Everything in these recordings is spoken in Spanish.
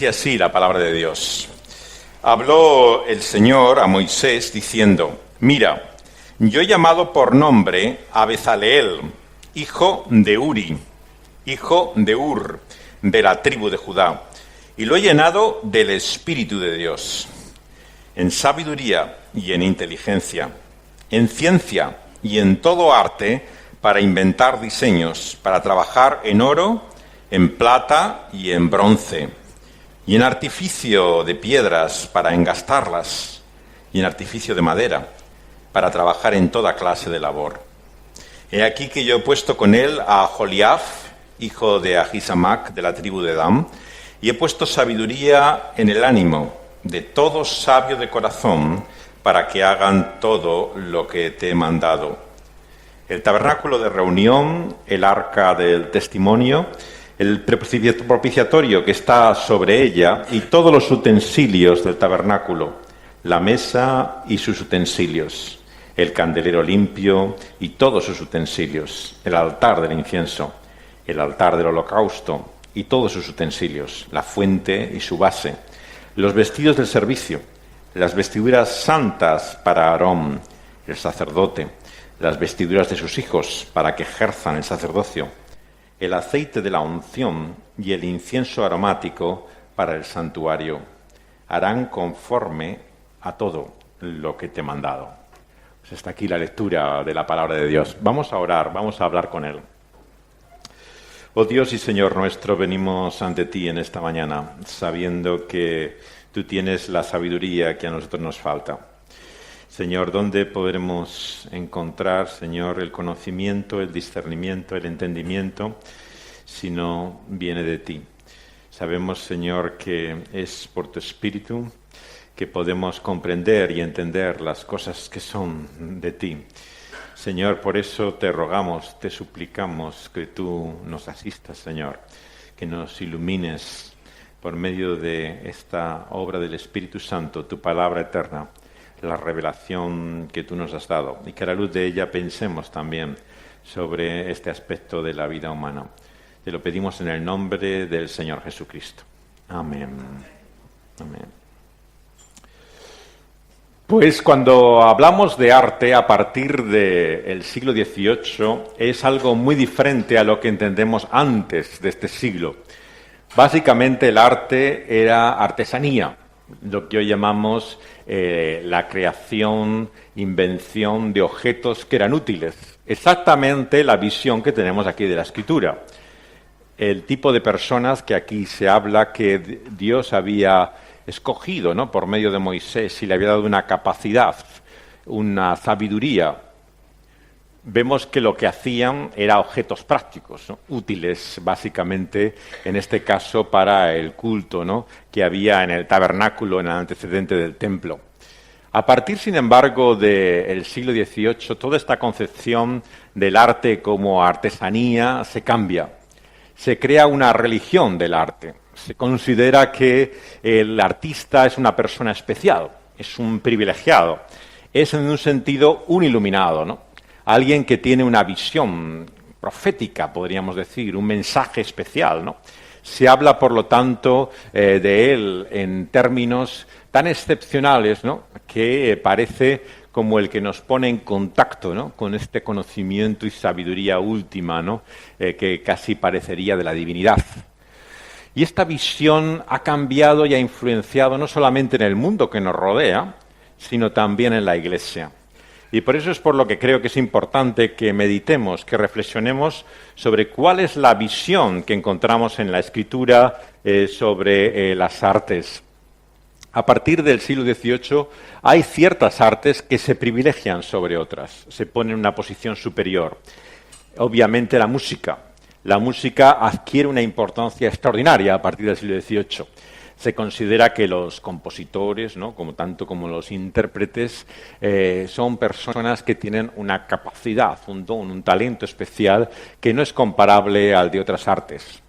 Dice así la palabra de Dios. Habló el Señor a Moisés diciendo: Mira, yo he llamado por nombre a Bezaleel, hijo de Uri, hijo de Ur, de la tribu de Judá, y lo he llenado del Espíritu de Dios, en sabiduría y en inteligencia, en ciencia y en todo arte, para inventar diseños, para trabajar en oro, en plata y en bronce, y en artificio de piedras para engastarlas, y en artificio de madera, para trabajar en toda clase de labor. He aquí que yo he puesto con él a Joliaf, hijo de Ahisamac, de la tribu de Dan, y he puesto sabiduría en el ánimo de todo sabio de corazón, para que hagan todo lo que te he mandado. El tabernáculo de reunión, el arca del testimonio, el propiciatorio que está sobre ella y todos los utensilios del tabernáculo, la mesa y sus utensilios, el candelero limpio y todos sus utensilios, el altar del incienso, el altar del holocausto y todos sus utensilios, la fuente y su base, los vestidos del servicio, las vestiduras santas para Aarón, el sacerdote, las vestiduras de sus hijos para que ejerzan el sacerdocio, el aceite de la unción y el incienso aromático para el santuario. Harán conforme a todo lo que te he mandado. Pues está aquí la lectura de la palabra de Dios. Vamos a orar, vamos a hablar con Él. Oh Dios y Señor nuestro, venimos ante ti en esta mañana, sabiendo que tú tienes la sabiduría que a nosotros nos falta. Señor, ¿dónde podremos encontrar, Señor, el conocimiento, el discernimiento, el entendimiento, si no viene de ti? Sabemos, Señor, que es por tu Espíritu que podemos comprender y entender las cosas que son de ti. Señor, por eso te rogamos, te suplicamos que tú nos asistas, Señor, que nos ilumines por medio de esta obra del Espíritu Santo, tu palabra eterna, la revelación que tú nos has dado, y que a la luz de ella pensemos también sobre este aspecto de la vida humana. Te lo pedimos en el nombre del Señor Jesucristo. Amén. Amén. Pues cuando hablamos de arte a partir del siglo XVIII es algo muy diferente a lo que entendemos antes de este siglo. Básicamente el arte era artesanía, lo que hoy llamamos la creación, invención de objetos que eran útiles. Exactamente la visión que tenemos aquí de la Escritura. El tipo de personas que aquí se habla que Dios había escogido, ¿no?, por medio de Moisés, y le había dado una capacidad, una sabiduría. Vemos que lo que hacían era objetos prácticos, ¿no?, útiles básicamente, en este caso para el culto, ¿no?, que había en el tabernáculo, en el antecedente del templo. A partir, sin embargo, del siglo XVIII, toda esta concepción del arte como artesanía se cambia. Se crea una religión del arte. Se considera que el artista es una persona especial, es un privilegiado, es en un sentido un iluminado, ¿no?, alguien que tiene una visión profética, podríamos decir, un mensaje especial, ¿no? Se habla, por lo tanto, de él en términos tan excepcionales, ¿no?, que parece como el que nos pone en contacto, ¿no?, con este conocimiento y sabiduría última, ¿no?, que casi parecería de la divinidad. Y esta visión ha cambiado y ha influenciado no solamente en el mundo que nos rodea, sino también en la Iglesia. Y por eso es por lo que creo que es importante que meditemos, que reflexionemos sobre cuál es la visión que encontramos en la Escritura sobre las artes. A partir del siglo XVIII hay ciertas artes que se privilegian sobre otras, se ponen en una posición superior. Obviamente la música. La música adquiere una importancia extraordinaria a partir del siglo XVIII. Se considera que los compositores, ¿no?, tanto como los intérpretes, son personas que tienen una capacidad, un don, un talento especial que no es comparable al de otras artes.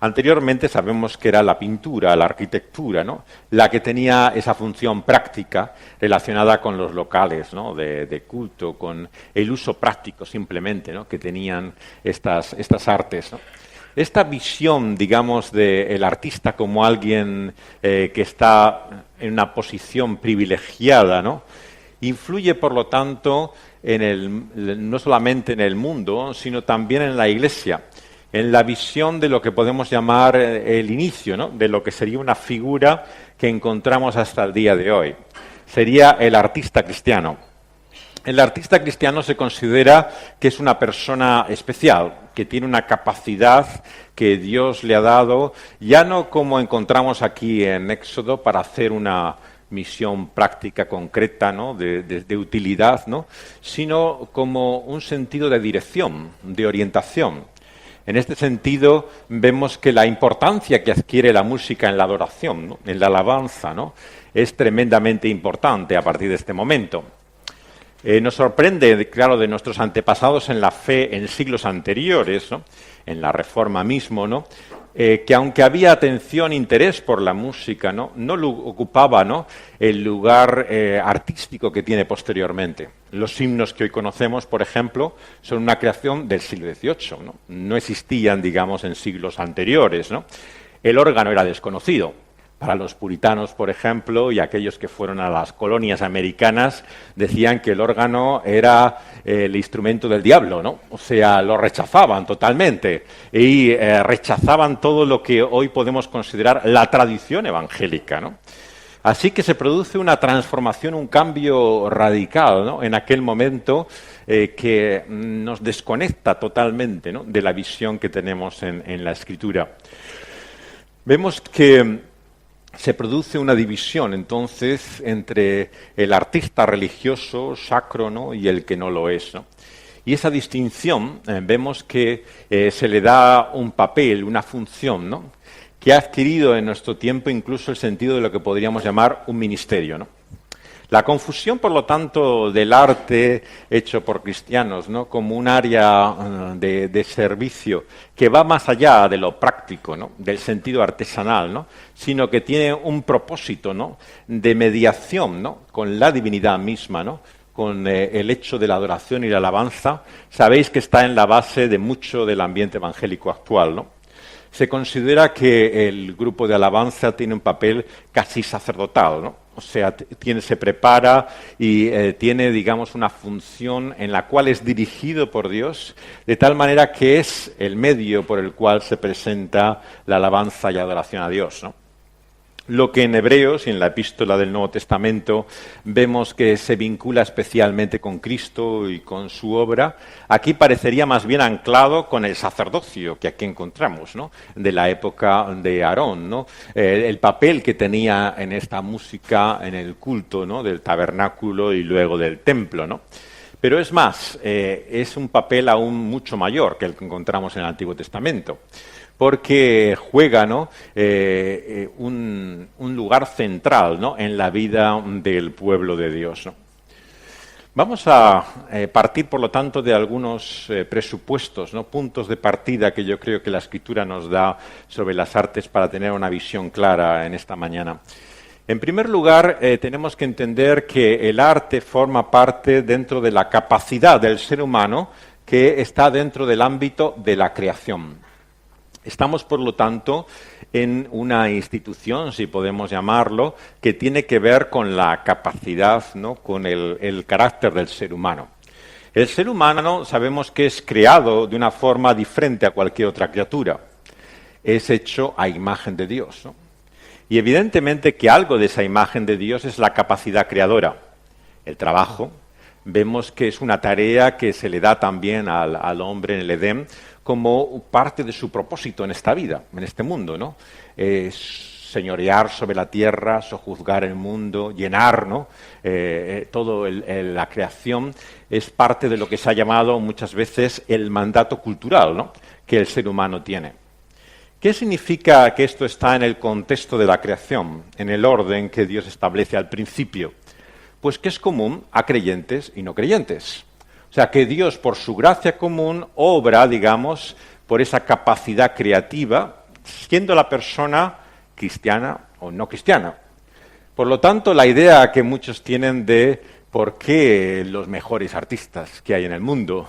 Anteriormente sabemos que era la pintura, la arquitectura, ¿no?, la que tenía esa función práctica relacionada con los locales, ¿no?, de culto, con el uso práctico simplemente, ¿no?, que tenían estas artes, ¿no? Esta visión, digamos, del artista como alguien que está en una posición privilegiada, ¿no? Influye, por lo tanto, no solamente en el mundo, sino también en la Iglesia, en la visión de lo que podemos llamar el inicio, ¿no? De lo que sería una figura que encontramos hasta el día de hoy. Sería el artista cristiano. El artista cristiano se considera que es una persona especial, que tiene una capacidad que Dios le ha dado, ya no como encontramos aquí en Éxodo para hacer una misión práctica concreta, ¿no? de utilidad, ¿no? Sino como un sentido de dirección, de orientación. En este sentido, vemos que la importancia que adquiere la música en la adoración, ¿no? En la alabanza, ¿no? Es tremendamente importante a partir de este momento. Nos sorprende, claro, de nuestros antepasados en la fe en siglos anteriores, ¿no? En la Reforma mismo, ¿no? Que aunque había atención e interés por la música, no ocupaba, ¿no? El lugar artístico que tiene posteriormente. Los himnos que hoy conocemos, por ejemplo, son una creación del siglo XVIII, ¿no? No existían, digamos, en siglos anteriores, ¿no? El órgano era desconocido. Para los puritanos, por ejemplo, y aquellos que fueron a las colonias americanas, decían que el órgano era el instrumento del diablo, ¿no? O sea, lo rechazaban totalmente y rechazaban todo lo que hoy podemos considerar la tradición evangélica, ¿no? Así que se produce una transformación, un cambio radical, ¿no? En aquel momento que nos desconecta totalmente, ¿no? De la visión que tenemos en la Escritura. Vemos que se produce una división, entonces, entre el artista religioso, sacro, ¿no? Y el que no lo es, ¿no? Y esa distinción vemos que se le da un papel, una función, ¿no? Que ha adquirido en nuestro tiempo incluso el sentido de lo que podríamos llamar un ministerio, ¿no? La confusión, por lo tanto, del arte hecho por cristianos, ¿no? Como un área de servicio que va más allá de lo práctico, ¿no? Del sentido artesanal, ¿no? Sino que tiene un propósito, ¿no? De mediación, ¿no? Con la divinidad misma, ¿no? Con el hecho de la adoración y la alabanza. Sabéis que está en la base de mucho del ambiente evangélico actual, ¿no? Se considera que el grupo de alabanza tiene un papel casi sacerdotal, ¿no? O sea, se prepara y tiene, digamos, una función en la cual es dirigido por Dios, de tal manera que es el medio por el cual se presenta la alabanza y adoración a Dios, ¿no? Lo que en Hebreos y en la epístola del Nuevo Testamento vemos que se vincula especialmente con Cristo y con su obra, aquí parecería más bien anclado con el sacerdocio que aquí encontramos, ¿no? De la época de Aarón, ¿no? El papel que tenía en esta música, en el culto, ¿no? Del tabernáculo y luego del templo, ¿no? Pero es más, es un papel aún mucho mayor que el que encontramos en el Antiguo Testamento, porque juega, ¿no? Un lugar central, ¿no? En la vida del pueblo de Dios, ¿no? Vamos a partir, por lo tanto, de algunos presupuestos, ¿no? Puntos de partida que yo creo que la Escritura nos da sobre las artes para tener una visión clara en esta mañana. En primer lugar, tenemos que entender que el arte forma parte dentro de la capacidad del ser humano que está dentro del ámbito de la creación. Estamos, por lo tanto, en una institución, si podemos llamarlo, que tiene que ver con la capacidad, ¿no? Con el carácter del ser humano. El ser humano sabemos que es creado de una forma diferente a cualquier otra criatura. Es hecho a imagen de Dios, ¿no? Y evidentemente que algo de esa imagen de Dios es la capacidad creadora. El trabajo, vemos que es una tarea que se le da también al hombre en el Edén como parte de su propósito en esta vida, en este mundo, ¿no? Señorear sobre la tierra, sojuzgar el mundo, llenar, ¿no? Todo la creación es parte de lo que se ha llamado muchas veces el mandato cultural, ¿no? Que el ser humano tiene. ¿Qué significa que esto está en el contexto de la creación, en el orden que Dios establece al principio? Pues que es común a creyentes y no creyentes. O sea, que Dios, por su gracia común, obra, digamos, por esa capacidad creativa, siendo la persona cristiana o no cristiana. Por lo tanto, la idea que muchos tienen de por qué los mejores artistas que hay en el mundo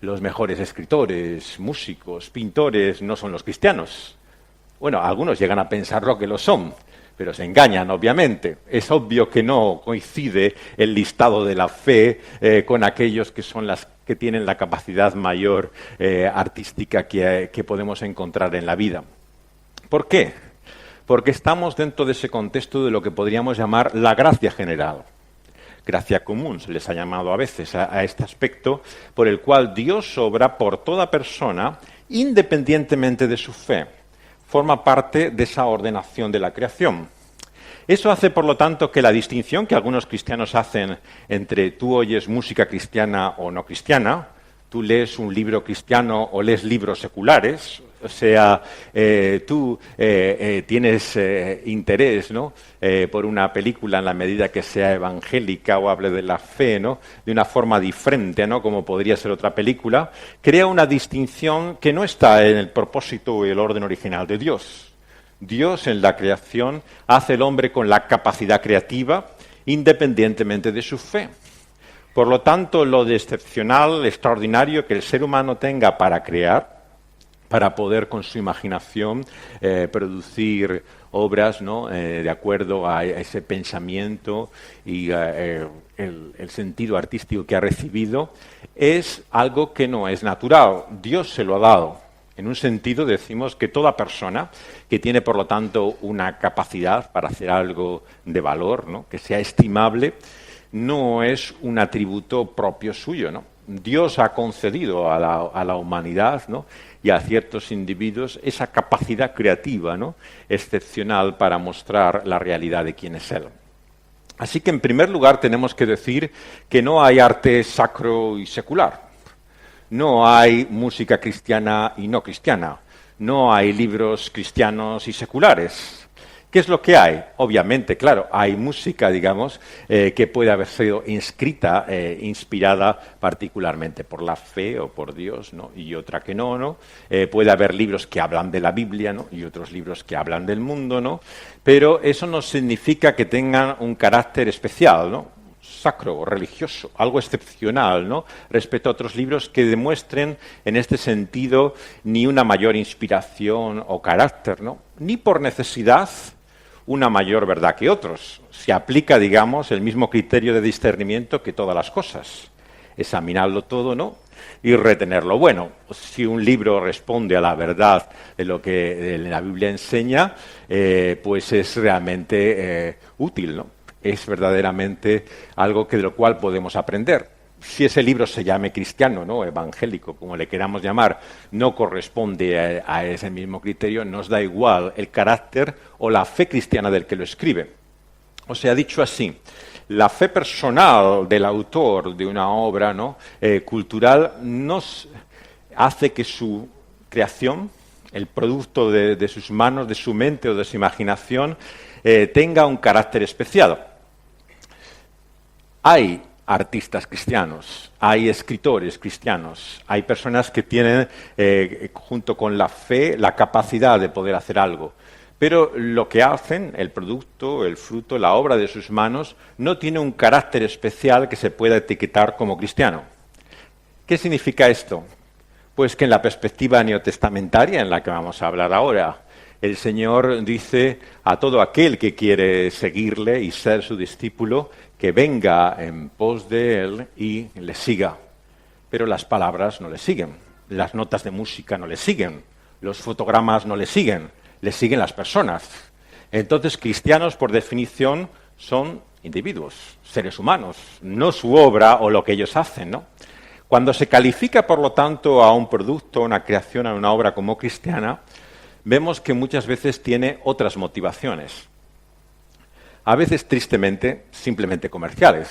los mejores escritores, músicos, pintores no son los cristianos. Bueno, algunos llegan a pensarlo que lo son, pero se engañan, obviamente. Es obvio que no coincide el listado de la fe con aquellos que son las que tienen la capacidad mayor artística que podemos encontrar en la vida. ¿Por qué? Porque estamos dentro de ese contexto de lo que podríamos llamar la gracia general. Gracia común se les ha llamado a veces a este aspecto por el cual Dios obra por toda persona independientemente de su fe. Forma parte de esa ordenación de la creación. Eso hace, por lo tanto, que la distinción que algunos cristianos hacen entre tú oyes música cristiana o no cristiana, tú lees un libro cristiano o lees libros seculares, o sea, tú tienes interés, ¿no? Por una película en la medida que sea evangélica o hable de la fe, ¿no? De una forma diferente, ¿no? Como podría ser otra película, crea una distinción que no está en el propósito y el orden original de Dios. Dios en la creación hace el hombre con la capacidad creativa independientemente de su fe. Por lo tanto, lo de excepcional, extraordinario que el ser humano tenga para crear, para poder con su imaginación producir obras, ¿no? De acuerdo a ese pensamiento y el sentido artístico que ha recibido, es algo que no es natural. Dios se lo ha dado. En un sentido decimos que toda persona que tiene, por lo tanto, una capacidad para hacer algo de valor, ¿no? Que sea estimable, no es un atributo propio suyo, ¿no? Dios ha concedido a la humanidad, ¿no? Y a ciertos individuos esa capacidad creativa, ¿no? Excepcional para mostrar la realidad de quién es Él. Así que, en primer lugar, tenemos que decir que no hay arte sacro y secular. No hay música cristiana y no cristiana. No hay libros cristianos y seculares. ¿Qué es lo que hay? Obviamente, claro, hay música, digamos, que puede haber sido inscrita, inspirada particularmente por la fe o por Dios, ¿no? Y otra que no, ¿no? Puede haber libros que hablan de la Biblia, ¿no? Y otros libros que hablan del mundo, ¿no? Pero eso no significa que tengan un carácter especial, ¿no? Sacro o religioso, algo excepcional, ¿no? Respecto a otros libros que demuestren en este sentido ni una mayor inspiración o carácter, ¿no? Ni por necesidad una mayor verdad que otros. Se aplica, digamos, el mismo criterio de discernimiento que todas las cosas. Examinarlo todo, ¿no? Y retener lo bueno. Si un libro responde a la verdad de lo que la Biblia enseña, pues es realmente útil, ¿no? Es verdaderamente algo de lo cual podemos aprender. Si ese libro se llame cristiano, ¿no? Evangélico, como le queramos llamar, no corresponde a ese mismo criterio, nos da igual el carácter o la fe cristiana del que lo escribe. O sea, dicho así, la fe personal del autor de una obra, ¿no? Cultural nos hace que su creación, el producto de sus manos, de su mente o de su imaginación, tenga un carácter especial. Hay artistas cristianos, hay escritores cristianos, hay personas que tienen, junto con la fe, la capacidad de poder hacer algo. Pero lo que hacen, el producto, el fruto, la obra de sus manos, no tiene un carácter especial que se pueda etiquetar como cristiano. ¿Qué significa esto? Pues que en la perspectiva neotestamentaria, en la que vamos a hablar ahora, el Señor dice a todo aquel que quiere seguirle y ser su discípulo, que venga en pos de Él y le siga. Pero las palabras no le siguen, las notas de música no le siguen, los fotogramas no le siguen las personas. Entonces, cristianos, por definición, son individuos, seres humanos, no su obra o lo que ellos hacen, ¿no? Cuando se califica, por lo tanto, a un producto, a una creación, a una obra como cristiana, vemos que muchas veces tiene otras motivaciones. A veces, tristemente, simplemente comerciales.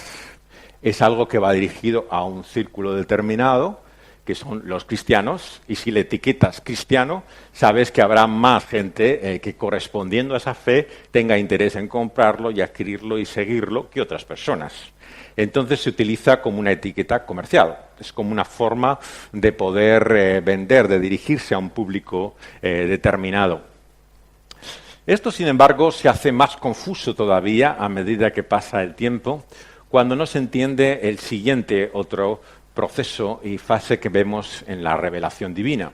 Es algo que va dirigido a un círculo determinado, que son los cristianos, y si le etiquetas cristiano, sabes que habrá más gente que correspondiendo a esa fe tenga interés en comprarlo y adquirirlo y seguirlo que otras personas. Entonces se utiliza como una etiqueta comercial, es como una forma de poder vender, de dirigirse a un público determinado. Esto, sin embargo, se hace más confuso todavía a medida que pasa el tiempo, cuando no se entiende el siguiente otro proceso y fase que vemos en la revelación divina.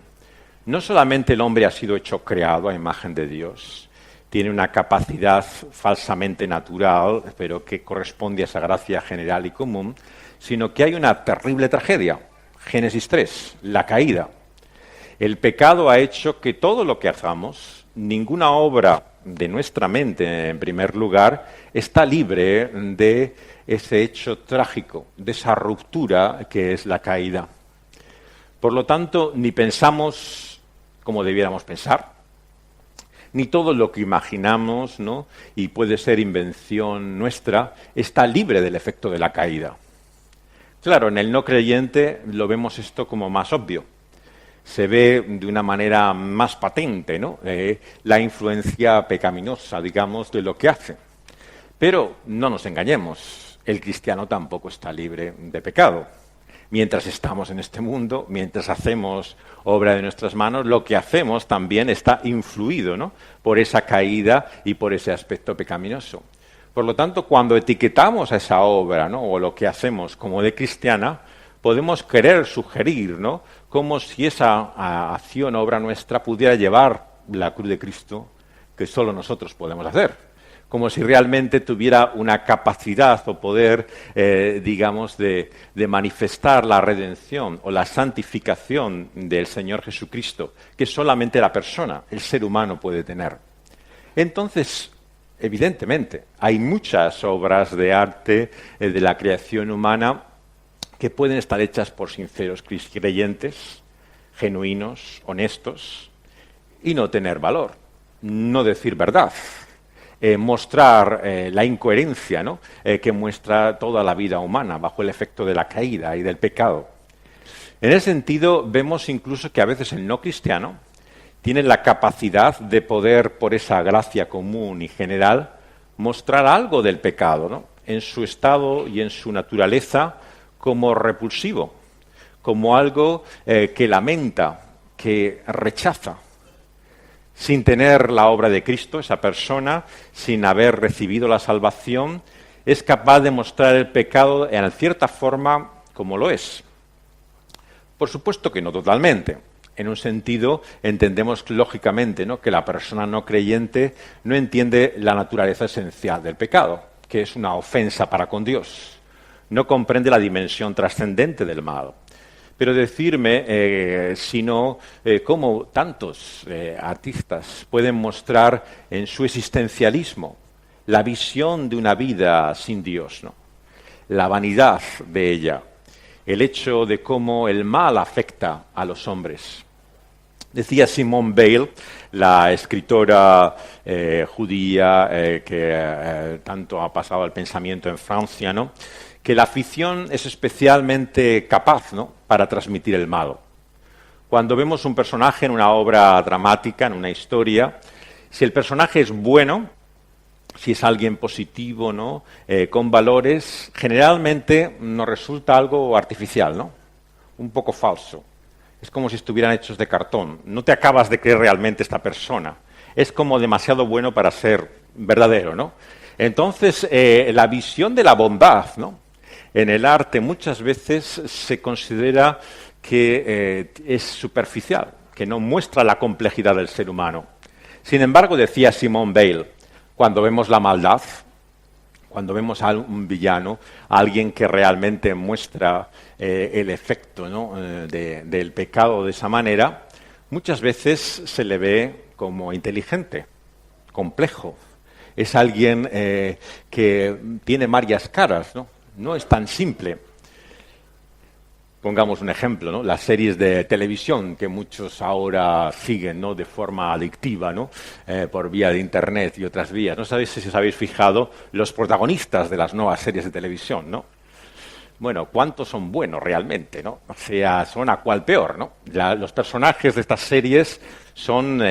No solamente el hombre ha sido hecho creado a imagen de Dios, tiene una capacidad falsamente natural, pero que corresponde a esa gracia general y común, sino que hay una terrible tragedia, Génesis 3, la caída. El pecado ha hecho que todo lo que hagamos, ninguna obra de nuestra mente, en primer lugar, está libre de ese hecho trágico, de esa ruptura que es la caída. Por lo tanto, ni pensamos como debiéramos pensar, ni todo lo que imaginamos, ¿no?, y puede ser invención nuestra, está libre del efecto de la caída. Claro, en el no creyente lo vemos esto como más obvio. Se ve de una manera más patente, ¿no?, la influencia pecaminosa, digamos, de lo que hace. Pero no nos engañemos, el cristiano tampoco está libre de pecado. Mientras estamos en este mundo, mientras hacemos obra de nuestras manos, lo que hacemos también está influido, ¿no?, por esa caída y por ese aspecto pecaminoso. Por lo tanto, cuando etiquetamos a esa obra, ¿no?, o lo que hacemos como de cristiana, podemos querer sugerir, ¿no?, como si esa acción, obra nuestra, pudiera llevar la cruz de Cristo, que solo nosotros podemos hacer. Como si realmente tuviera una capacidad o poder, digamos, de manifestar la redención o la santificación del Señor Jesucristo, que solamente la persona, el ser humano, puede tener. Entonces, evidentemente, hay muchas obras de arte de la creación humana que pueden estar hechas por sinceros creyentes, genuinos, honestos, y no tener valor, no decir verdad. Mostrar la incoherencia, ¿no?, que muestra toda la vida humana bajo el efecto de la caída y del pecado. En ese sentido, vemos incluso que a veces el no cristiano tiene la capacidad de poder, por esa gracia común y general, mostrar algo del pecado, ¿no?, en su estado y en su naturaleza como repulsivo, como algo que lamenta, que rechaza. Sin tener la obra de Cristo, esa persona, sin haber recibido la salvación, es capaz de mostrar el pecado en cierta forma como lo es. Por supuesto que no totalmente. En un sentido, entendemos lógicamente, ¿no?, que la persona no creyente no entiende la naturaleza esencial del pecado, que es una ofensa para con Dios. No comprende la dimensión trascendente del mal. Pero decirme, sino cómo tantos artistas pueden mostrar en su existencialismo la visión de una vida sin Dios, ¿no?, la vanidad de ella, el hecho de cómo el mal afecta a los hombres. Decía Simone Weil, la escritora judía que tanto ha pasado al pensamiento en Francia, ¿no?, que la ficción es especialmente capaz, ¿no?, para transmitir el mal. Cuando vemos un personaje en una obra dramática, en una historia, si el personaje es bueno, si es alguien positivo, ¿no?, con valores, generalmente nos resulta algo artificial, ¿no?, un poco falso. Es como si estuvieran hechos de cartón. No te acabas de creer realmente esta persona. Es como demasiado bueno para ser verdadero, ¿no? Entonces, la visión de la bondad, ¿no?, en el arte muchas veces se considera que es superficial, que no muestra la complejidad del ser humano. Sin embargo, decía Simone Weil, cuando vemos la maldad, cuando vemos a un villano, a alguien que realmente muestra el efecto, ¿no?, del pecado de esa manera, muchas veces se le ve como inteligente, complejo. Es alguien que tiene varias caras, ¿no? No es tan simple. Pongamos un ejemplo, ¿no?, las series de televisión que muchos ahora siguen, ¿no?, de forma adictiva, ¿no?, por vía de Internet y otras vías. No sabéis si os habéis fijado los protagonistas de las nuevas series de televisión, ¿no? Bueno, ¿cuántos son buenos realmente, no? O sea, son a cual peor, ¿no? Los personajes de estas series son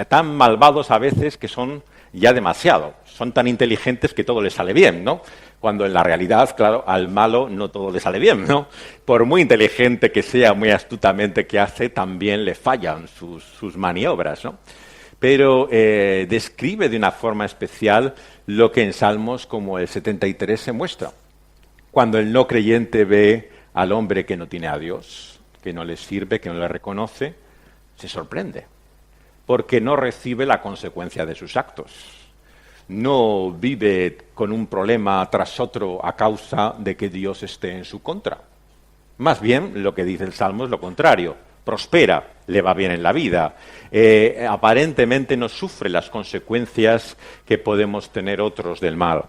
tan malvados a veces que son ya demasiado. Son tan inteligentes que todo les sale bien, ¿no? Cuando en la realidad, claro, al malo no todo le sale bien, ¿no? Por muy inteligente que sea, muy astutamente que hace, también le fallan sus maniobras, ¿no? Pero describe de una forma especial lo que en Salmos como el 73 se muestra. Cuando el no creyente ve al hombre que no tiene a Dios, que no le sirve, que no le reconoce, se sorprende, porque no recibe la consecuencia de sus actos. No vive con un problema tras otro a causa de que Dios esté en su contra. Más bien, lo que dice el Salmo es lo contrario. Prospera, le va bien en la vida. Aparentemente no sufre las consecuencias que podemos tener otros del mal.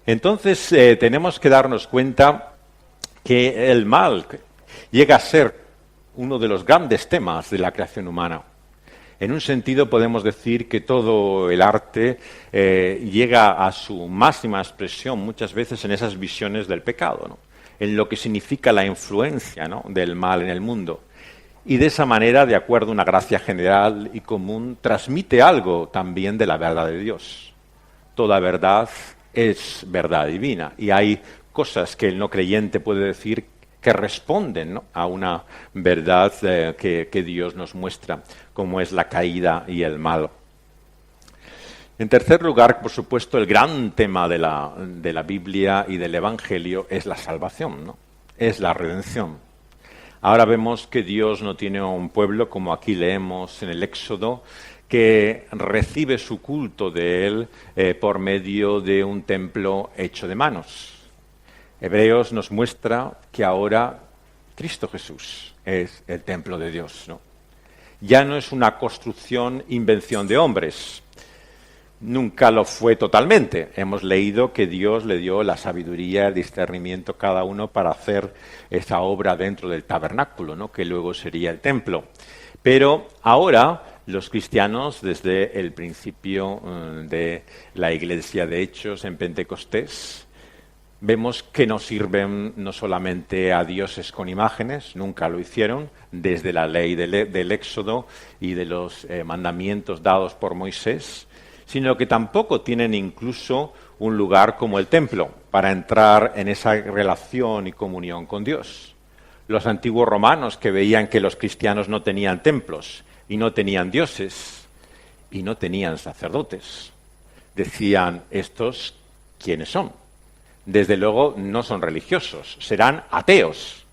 Entonces, tenemos que darnos cuenta que el mal llega a ser uno de los grandes temas de la creación humana. En un sentido podemos decir que todo el arte llega a su máxima expresión muchas veces en esas visiones del pecado, ¿no? En lo que significa la influencia, ¿no?, del mal en el mundo. Y de esa manera, de acuerdo a una gracia general y común, transmite algo también de la verdad de Dios. Toda verdad es verdad divina y hay cosas que el no creyente puede decir que responden, ¿no?, a una verdad que Dios nos muestra, como es la caída y el mal. En tercer lugar, por supuesto, el gran tema de la Biblia y del Evangelio es la salvación, ¿no? Es la redención. Ahora vemos que Dios no tiene un pueblo, como aquí leemos en el Éxodo, que recibe su culto de Él por medio de un templo hecho de manos. Hebreos nos muestra que ahora Cristo Jesús es el templo de Dios, ¿no? Ya no es una construcción, invención de hombres. Nunca lo fue totalmente. Hemos leído que Dios le dio la sabiduría, el discernimiento a cada uno para hacer esa obra dentro del tabernáculo, ¿no?, que luego sería el templo. Pero ahora los cristianos, desde el principio de la Iglesia de Hechos en Pentecostés, vemos que no sirven no solamente a dioses con imágenes, nunca lo hicieron, desde la ley del Éxodo y de los mandamientos dados por Moisés, sino que tampoco tienen incluso un lugar como el templo para entrar en esa relación y comunión con Dios. Los antiguos romanos, que veían que los cristianos no tenían templos y no tenían dioses y no tenían sacerdotes, decían: ¿estos quiénes son? Desde luego no son religiosos, serán ateos.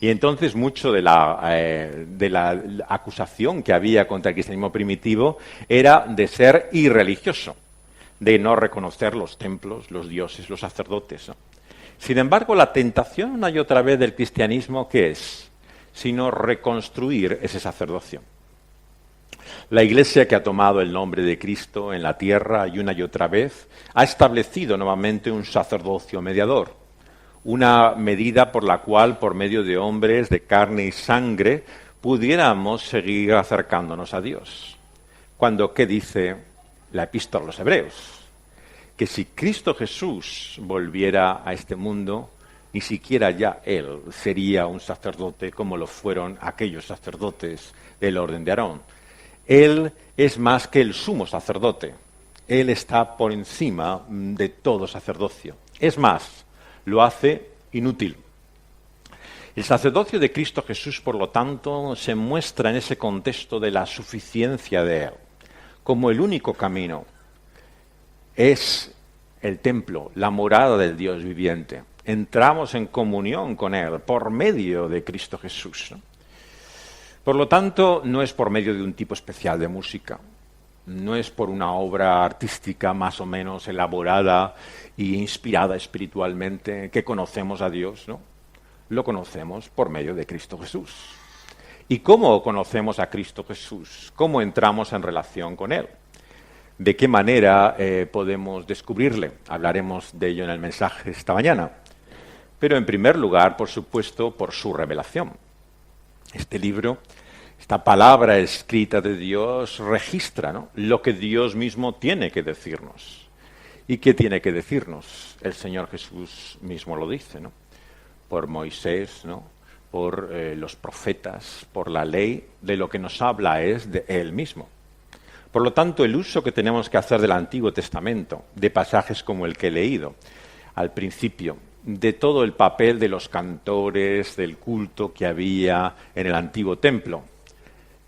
Y entonces mucho de la acusación que había contra el cristianismo primitivo era de ser irreligioso, de no reconocer los templos, los dioses, los sacerdotes, ¿no? Sin embargo, la tentación una y otra vez del cristianismo, ¿qué es? Sino reconstruir ese sacerdocio. La Iglesia, que ha tomado el nombre de Cristo en la tierra y otra vez, ha establecido nuevamente un sacerdocio mediador, una medida por la cual, por medio de hombres de carne y sangre, pudiéramos seguir acercándonos a Dios. Cuando, ¿qué dice la Epístola a los Hebreos? Que si Cristo Jesús volviera a este mundo, ni siquiera ya Él sería un sacerdote como lo fueron aquellos sacerdotes del orden de Aarón. Él es más que el sumo sacerdote. Él está por encima de todo sacerdocio. Es más, lo hace inútil. El sacerdocio de Cristo Jesús, por lo tanto, se muestra en ese contexto de la suficiencia de Él, como el único camino. Es el templo, la morada del Dios viviente. Entramos en comunión con Él por medio de Cristo Jesús, ¿no? Por lo tanto, no es por medio de un tipo especial de música, no es por una obra artística más o menos elaborada e inspirada espiritualmente que conocemos a Dios, ¿no? Lo conocemos por medio de Cristo Jesús. ¿Y cómo conocemos a Cristo Jesús? ¿Cómo entramos en relación con Él? ¿De qué manera podemos descubrirle? Hablaremos de ello en el mensaje esta mañana. Pero en primer lugar, por supuesto, por su revelación. Este libro, esta palabra escrita de Dios, registra, ¿no?, lo que Dios mismo tiene que decirnos. ¿Y qué tiene que decirnos? El Señor Jesús mismo lo dice, ¿no? Por Moisés, ¿no?, por los profetas, por la ley, de lo que nos habla es de Él mismo. Por lo tanto, el uso que tenemos que hacer del Antiguo Testamento, de pasajes como el que he leído al principio, de todo el papel de los cantores, del culto que había en el antiguo templo,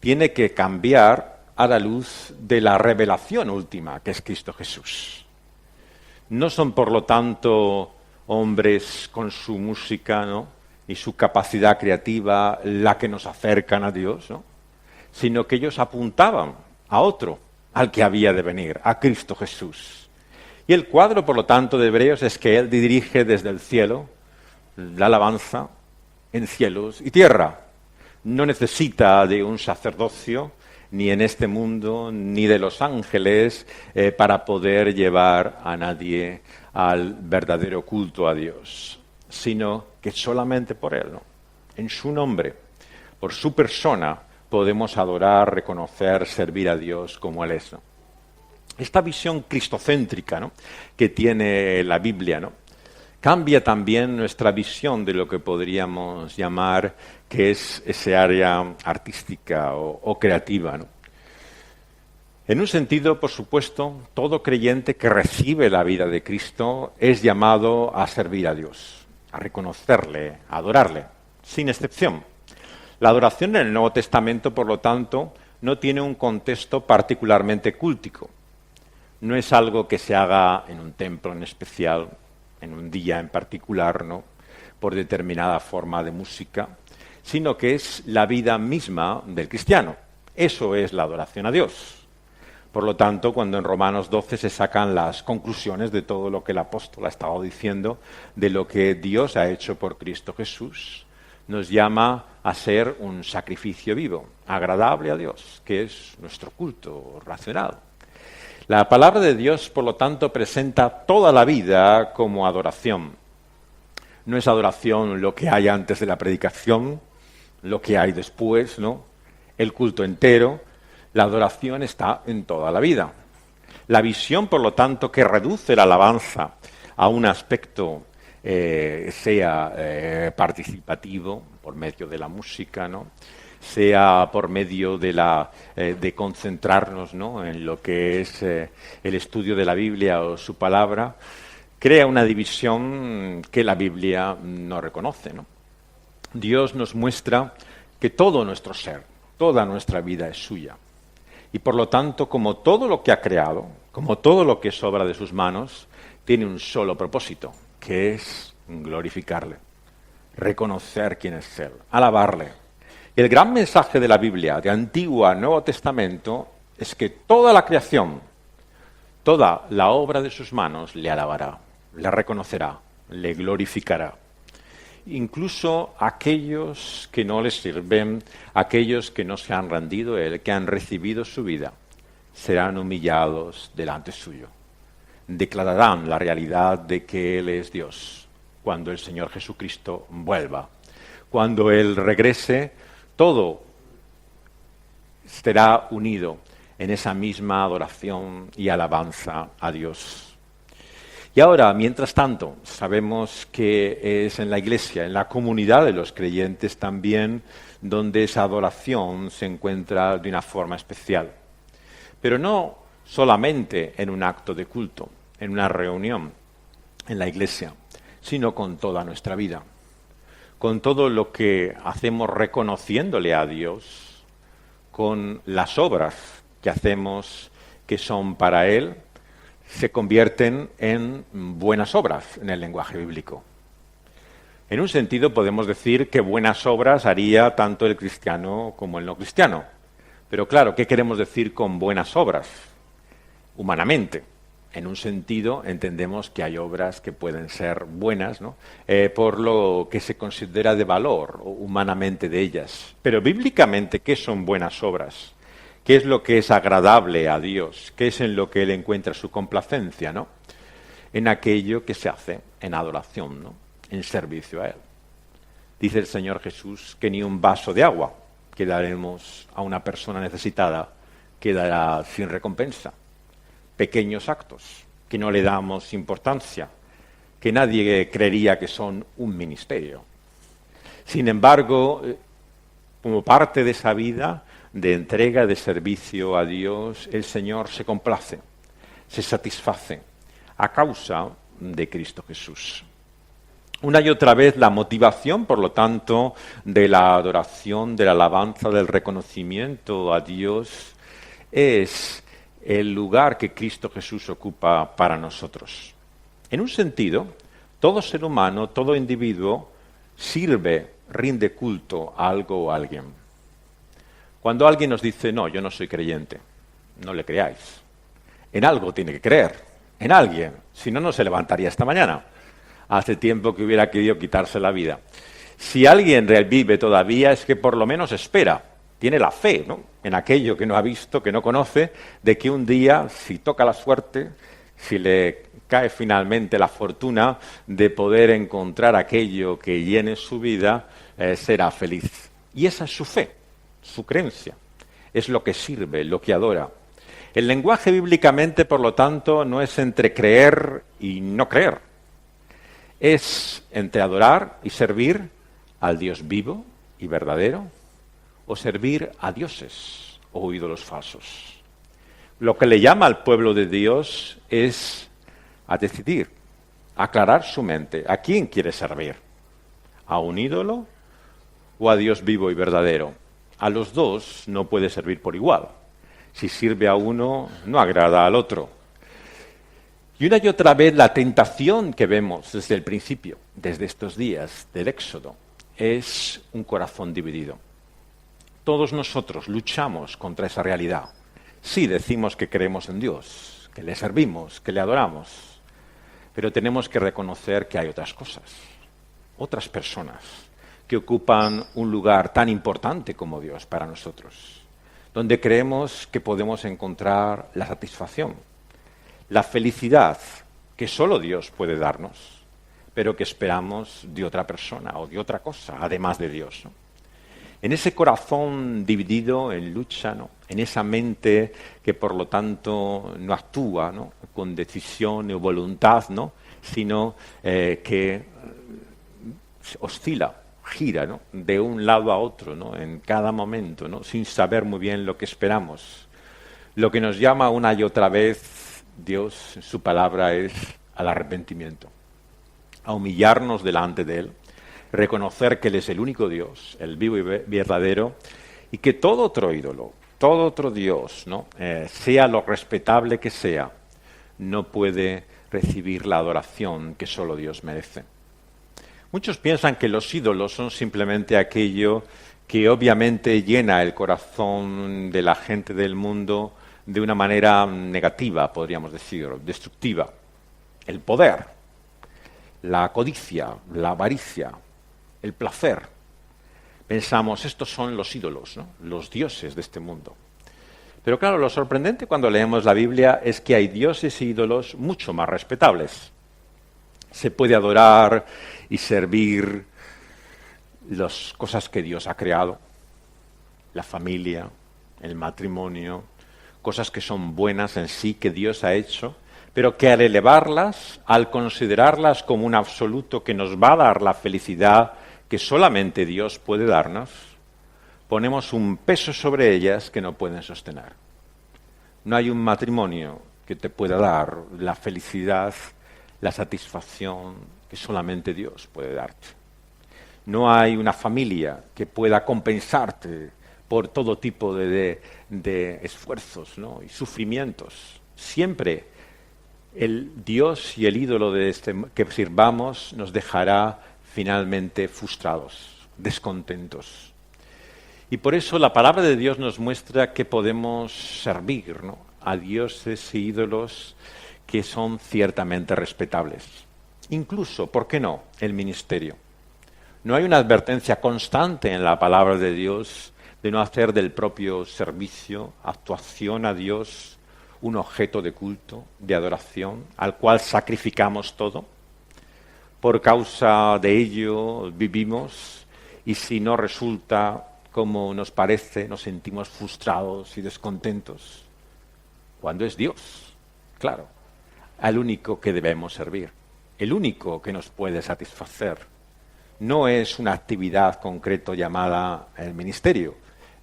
tiene que cambiar a la luz de la revelación última, que es Cristo Jesús. No son, por lo tanto, hombres con su música, ¿no?, y su capacidad creativa la que nos acercan a Dios, ¿no? Sino que ellos apuntaban a otro, al que había de venir, a Cristo Jesús. Y el cuadro, por lo tanto, de Hebreos es que Él dirige desde el cielo la alabanza en cielos y tierra. No necesita de un sacerdocio, ni en este mundo, ni de los ángeles, para poder llevar a nadie al verdadero culto a Dios, sino que solamente por Él, ¿no? En su nombre, por su persona, podemos adorar, reconocer, servir a Dios como Él es, ¿no? Esta visión cristocéntrica, ¿no?, que tiene la Biblia, ¿no?, cambia también nuestra visión de lo que podríamos llamar que es ese área artística o creativa, ¿no? En un sentido, por supuesto, todo creyente que recibe la vida de Cristo es llamado a servir a Dios, a reconocerle, a adorarle, sin excepción. La adoración en el Nuevo Testamento, por lo tanto, no tiene un contexto particularmente cúltico. No es algo que se haga en un templo en especial, en un día en particular, ¿no?, por determinada forma de música, sino que es la vida misma del cristiano. Eso es la adoración a Dios. Por lo tanto, cuando en Romanos 12 se sacan las conclusiones de todo lo que el apóstol ha estado diciendo, de lo que Dios ha hecho por Cristo Jesús, nos llama a ser un sacrificio vivo, agradable a Dios, que es nuestro culto racional. La palabra de Dios, por lo tanto, presenta toda la vida como adoración. No es adoración lo que hay antes de la predicación, lo que hay después, ¿no?, el culto entero. La adoración está en toda la vida. La visión, por lo tanto, que reduce la alabanza a un aspecto sea participativo, por medio de la música, ¿no?, sea por medio de concentrarnos, ¿no?, en lo que es el estudio de la Biblia o su palabra, crea una división que la Biblia no reconoce, ¿no? Dios nos muestra que todo nuestro ser, toda nuestra vida es suya. Y por lo tanto, como todo lo que ha creado, como todo lo que es obra de sus manos, tiene un solo propósito, que es glorificarle, reconocer quién es Él, alabarle. Y el gran mensaje de la Biblia, de Antiguo a Nuevo Testamento, es que toda la creación, toda la obra de sus manos le alabará, le reconocerá, le glorificará. Incluso aquellos que no les sirven, aquellos que no se han rendido a Él, que han recibido su vida, serán humillados delante suyo. Declararán la realidad de que Él es Dios cuando el Señor Jesucristo vuelva. Cuando Él regrese, todo estará unido en esa misma adoración y alabanza a Dios. Y ahora, mientras tanto, sabemos que es en la Iglesia, en la comunidad de los creyentes también, donde esa adoración se encuentra de una forma especial. Pero no solamente en un acto de culto, en una reunión en la Iglesia, sino con toda nuestra vida, con todo lo que hacemos reconociéndole a Dios, con las obras que hacemos que son para Él, se convierten en buenas obras en el lenguaje bíblico. En un sentido podemos decir que buenas obras haría tanto el cristiano como el no cristiano. Pero claro, ¿qué queremos decir con buenas obras? Humanamente. En un sentido entendemos que hay obras que pueden ser buenas, ¿no?, por lo que se considera de valor humanamente de ellas. Pero bíblicamente, ¿qué son buenas obras? ¿Qué es lo que es agradable a Dios? ¿Qué es en lo que Él encuentra su complacencia, ¿no? En aquello que se hace en adoración, ¿no?, en servicio a Él. Dice el Señor Jesús que ni un vaso de agua que daremos a una persona necesitada quedará sin recompensa. Pequeños actos que no le damos importancia, que nadie creería que son un ministerio. Sin embargo, como parte de esa vida de entrega, de servicio a Dios, el Señor se complace, se satisface a causa de Cristo Jesús. Una y otra vez la motivación, por lo tanto, de la adoración, de la alabanza, del reconocimiento a Dios es el lugar que Cristo Jesús ocupa para nosotros. En un sentido, todo ser humano, todo individuo, sirve, rinde culto a algo o a alguien. Cuando alguien nos dice, no, yo no soy creyente, no le creáis. En algo tiene que creer, en alguien, si no, no se levantaría esta mañana. Hace tiempo que hubiera querido quitarse la vida. Si alguien vive todavía es que por lo menos espera, tiene la fe, ¿no?, en aquello que no ha visto, que no conoce, de que un día, si toca la suerte, si le cae finalmente la fortuna de poder encontrar aquello que llene su vida, será feliz. Y esa es su fe, su creencia. Es lo que sirve, lo que adora. El lenguaje bíblicamente, por lo tanto, no es entre creer y no creer. Es entre adorar y servir al Dios vivo y verdadero o servir a dioses o ídolos falsos. Lo que le llama al pueblo de Dios es a decidir, a aclarar su mente. ¿A quién quiere servir? ¿A un ídolo o a Dios vivo y verdadero? A los dos no puede servir por igual. Si sirve a uno, no agrada al otro. Y una y otra vez la tentación que vemos desde el principio, desde estos días del Éxodo, es un corazón dividido. Todos nosotros luchamos contra esa realidad. Sí, decimos que creemos en Dios, que le servimos, que le adoramos, pero tenemos que reconocer que hay otras cosas, otras personas que ocupan un lugar tan importante como Dios para nosotros, donde creemos que podemos encontrar la satisfacción, la felicidad que solo Dios puede darnos, pero que esperamos de otra persona o de otra cosa, además de Dios, ¿no? En ese corazón dividido, en lucha, ¿no?, en esa mente que por lo tanto no actúa, ¿no?, con decisión o voluntad, ¿no?, sino que oscila, gira, ¿no?, de un lado a otro, ¿no?, en cada momento, ¿no?, sin saber muy bien lo que esperamos. Lo que nos llama una y otra vez Dios en su palabra es al arrepentimiento, a humillarnos delante de Él, reconocer que Él es el único Dios, el vivo y verdadero, y que todo otro ídolo, todo otro Dios, ¿no?, sea lo respetable que sea, no puede recibir la adoración que solo Dios merece. Muchos piensan que los ídolos son simplemente aquello que obviamente llena el corazón de la gente del mundo de una manera negativa, podríamos decir, destructiva. El poder, la codicia, la avaricia, el placer. Pensamos, estos son los ídolos, ¿no?, los dioses de este mundo. Pero claro, lo sorprendente cuando leemos la Biblia es que hay dioses e ídolos mucho más respetables. Se puede adorar y servir las cosas que Dios ha creado, la familia, el matrimonio, cosas que son buenas en sí, que Dios ha hecho, pero que al elevarlas, al considerarlas como un absoluto que nos va a dar la felicidad que solamente Dios puede darnos, ponemos un peso sobre ellas que no pueden sostener. No hay un matrimonio que te pueda dar la felicidad, la satisfacción que solamente Dios puede darte. No hay una familia que pueda compensarte por todo tipo de esfuerzos, ¿no?, y sufrimientos. Siempre el Dios y el ídolo que sirvamos nos dejará finalmente frustrados, descontentos. Y por eso la palabra de Dios nos muestra que podemos servir, ¿no?, a dioses e ídolos que son ciertamente respetables. Incluso, ¿por qué no?, el ministerio. No hay una advertencia constante en la palabra de Dios de no hacer del propio servicio, actuación a Dios, un objeto de culto, de adoración, al cual sacrificamos todo. Por causa de ello vivimos y si no resulta como nos parece, nos sentimos frustrados y descontentos. Cuando es Dios, claro, al único que debemos servir, el único que nos puede satisfacer. No es una actividad concreta llamada el ministerio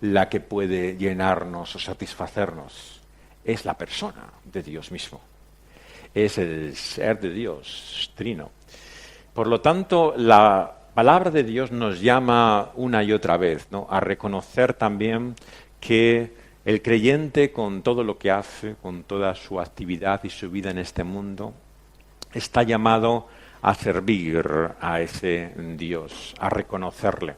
la que puede llenarnos o satisfacernos. Es la persona de Dios mismo. Es el ser de Dios, trino. Por lo tanto, la palabra de Dios nos llama una y otra vez, ¿no?, a reconocer también que el creyente, con todo lo que hace, con toda su actividad y su vida en este mundo, está llamado a servir a ese Dios, a reconocerle.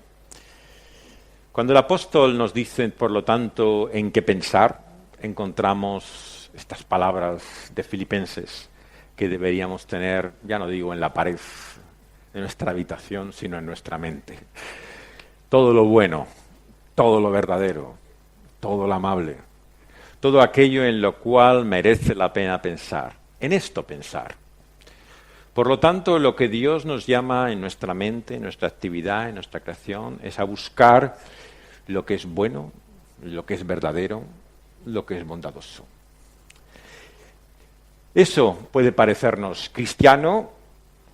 Cuando el apóstol nos dice, por lo tanto, en qué pensar, encontramos estas palabras de Filipenses que deberíamos tener, ya no digo en la pared de nuestra habitación, sino en nuestra mente. Todo lo bueno, todo lo verdadero, todo lo amable, todo aquello en lo cual merece la pena pensar, en esto pensar. Por lo tanto, lo que Dios nos llama en nuestra mente, en nuestra actividad, en nuestra creación, es a buscar lo que es bueno, lo que es verdadero, lo que es bondadoso. Eso puede parecernos cristiano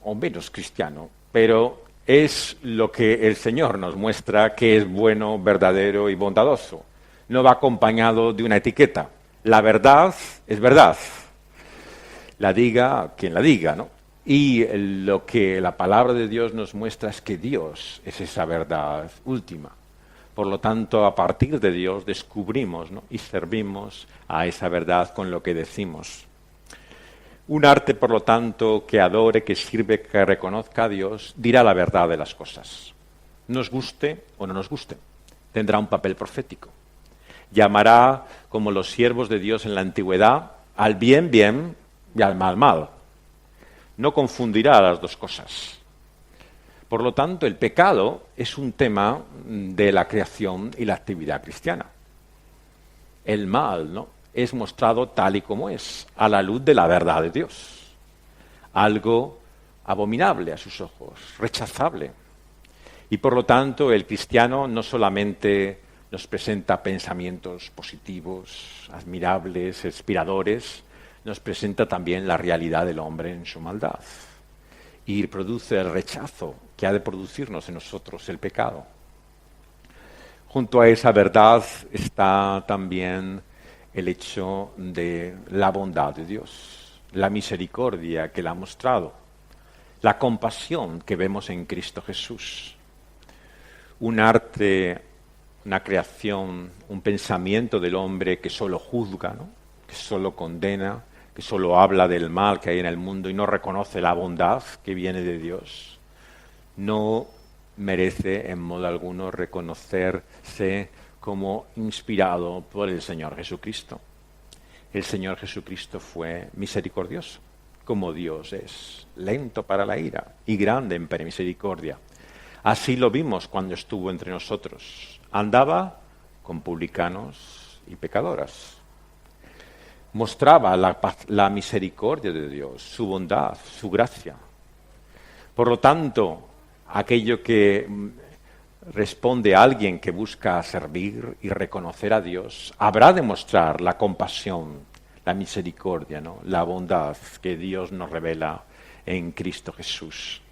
o menos cristiano, pero es lo que el Señor nos muestra que es bueno, verdadero y bondadoso. No va acompañado de una etiqueta. La verdad es verdad. La diga quien la diga, ¿no? Y lo que la palabra de Dios nos muestra es que Dios es esa verdad última. Por lo tanto, a partir de Dios descubrimos, ¿no?, y servimos a esa verdad con lo que decimos. Un arte, por lo tanto, que adore, que sirve, que reconozca a Dios, dirá la verdad de las cosas. Nos guste o no nos guste. Tendrá un papel profético. Llamará, como los siervos de Dios en la antigüedad, al bien, bien y al mal, mal. No confundirá las dos cosas. Por lo tanto, el pecado es un tema de la creación y la actividad cristiana. El mal, ¿no?, es mostrado tal y como es, a la luz de la verdad de Dios. Algo abominable a sus ojos, rechazable. Y por lo tanto, el cristiano no solamente nos presenta pensamientos positivos, admirables, inspiradores, nos presenta también la realidad del hombre en su maldad. Y produce el rechazo que ha de producirnos en nosotros el pecado. Junto a esa verdad está también el hecho de la bondad de Dios, la misericordia que Él ha mostrado, la compasión que vemos en Cristo Jesús. Un arte, una creación, un pensamiento del hombre que solo juzga, ¿no?, que solo condena, que solo habla del mal que hay en el mundo y no reconoce la bondad que viene de Dios, no merece en modo alguno reconocerse como inspirado por el Señor Jesucristo. El Señor Jesucristo fue misericordioso, como Dios es, lento para la ira y grande en misericordia. Así lo vimos cuando estuvo entre nosotros. Andaba con publicanos y pecadoras. Mostraba la misericordia de Dios, su bondad, su gracia. Por lo tanto, aquello que responde a alguien que busca servir y reconocer a Dios, habrá de mostrar la compasión, la misericordia, ¿no?, la bondad que Dios nos revela en Cristo Jesús.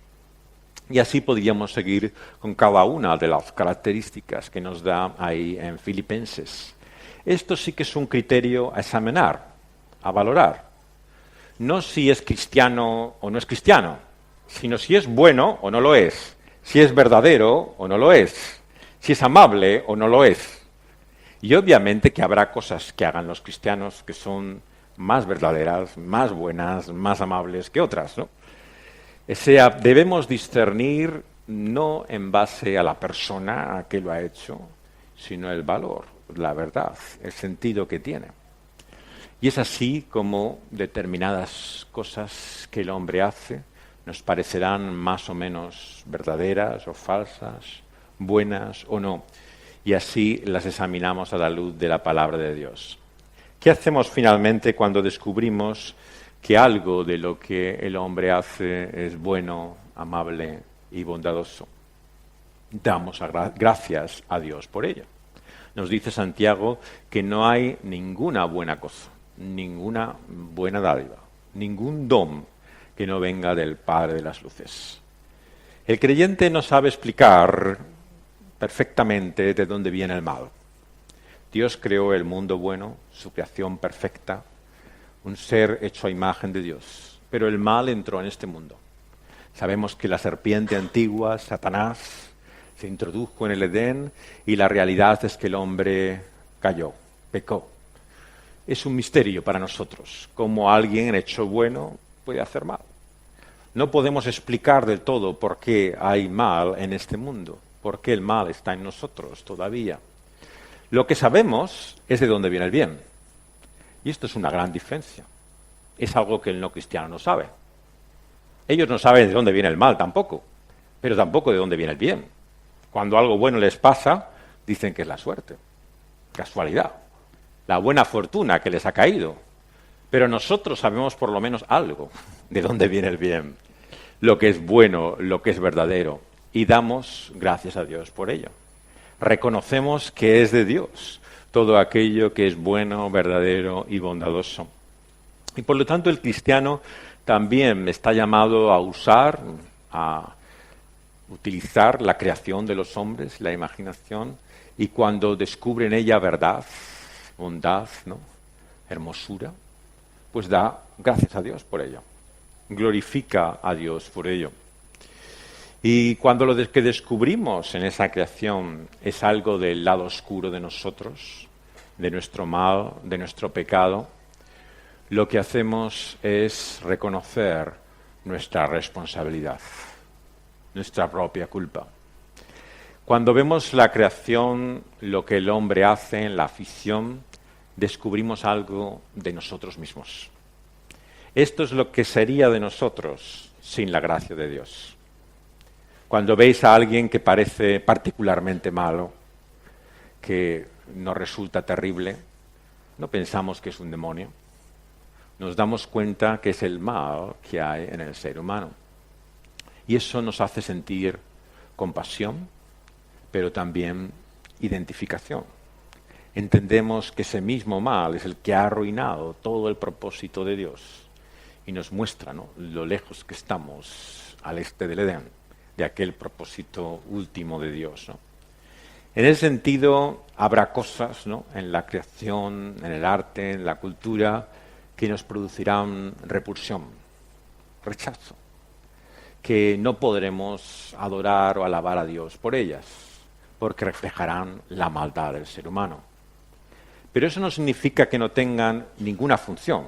Y así podríamos seguir con cada una de las características que nos da ahí en Filipenses. Esto sí que es un criterio a examinar, a valorar. No si es cristiano o no es cristiano, sino si es bueno o no lo es, si es verdadero o no lo es, si es amable o no lo es. Y obviamente que habrá cosas que hagan los cristianos que son más verdaderas, más buenas, más amables que otras, ¿no? O sea, debemos discernir no en base a la persona a que lo ha hecho, sino el valor, la verdad, el sentido que tiene. Y es así como determinadas cosas que el hombre hace nos parecerán más o menos verdaderas o falsas, buenas o no. Y así las examinamos a la luz de la palabra de Dios. ¿Qué hacemos finalmente cuando descubrimos que algo de lo que el hombre hace es bueno, amable y bondadoso? Damos gracias a Dios por ello. Nos dice Santiago que no hay ninguna buena cosa, ninguna buena dádiva, ningún don que no venga del Padre de las luces. El creyente no sabe explicar perfectamente de dónde viene el mal. Dios creó el mundo bueno, su creación perfecta, un ser hecho a imagen de Dios, pero el mal entró en este mundo. Sabemos que la serpiente antigua, Satanás, se introdujo en el Edén y la realidad es que el hombre cayó, pecó. Es un misterio para nosotros, cómo alguien hecho bueno puede hacer mal. No podemos explicar del todo por qué hay mal en este mundo, por qué el mal está en nosotros todavía. Lo que sabemos es de dónde viene el bien. Y esto es una gran diferencia. Es algo que el no cristiano no sabe. Ellos no saben de dónde viene el mal tampoco, pero tampoco de dónde viene el bien. Cuando algo bueno les pasa, dicen que es la suerte, casualidad, la buena fortuna que les ha caído. Pero nosotros sabemos por lo menos algo de dónde viene el bien, lo que es bueno, lo que es verdadero, y damos gracias a Dios por ello. Reconocemos que es de Dios todo aquello que es bueno, verdadero y bondadoso. Y por lo tanto el cristiano también está llamado a utilizar la creación de los hombres, la imaginación, y cuando descubre en ella verdad, bondad, ¿no?, hermosura, pues da gracias a Dios por ello, glorifica a Dios por ello. Y cuando lo que descubrimos en esa creación es algo del lado oscuro de nosotros, de nuestro mal, de nuestro pecado, lo que hacemos es reconocer nuestra responsabilidad, nuestra propia culpa. Cuando vemos la creación, lo que el hombre hace en la ficción, descubrimos algo de nosotros mismos. Esto es lo que sería de nosotros sin la gracia de Dios. Cuando veis a alguien que parece particularmente malo, que nos resulta terrible, no pensamos que es un demonio. Nos damos cuenta que es el mal que hay en el ser humano. Y eso nos hace sentir compasión, pero también identificación. Entendemos que ese mismo mal es el que ha arruinado todo el propósito de Dios y nos muestra, ¿no?, lo lejos que estamos al este del Edén, de aquel propósito último de Dios, ¿no? En ese sentido, habrá cosas, ¿no?, en la creación, en el arte, en la cultura, que nos producirán repulsión, rechazo, que no podremos adorar o alabar a Dios por ellas, porque reflejarán la maldad del ser humano. Pero eso no significa que no tengan ninguna función,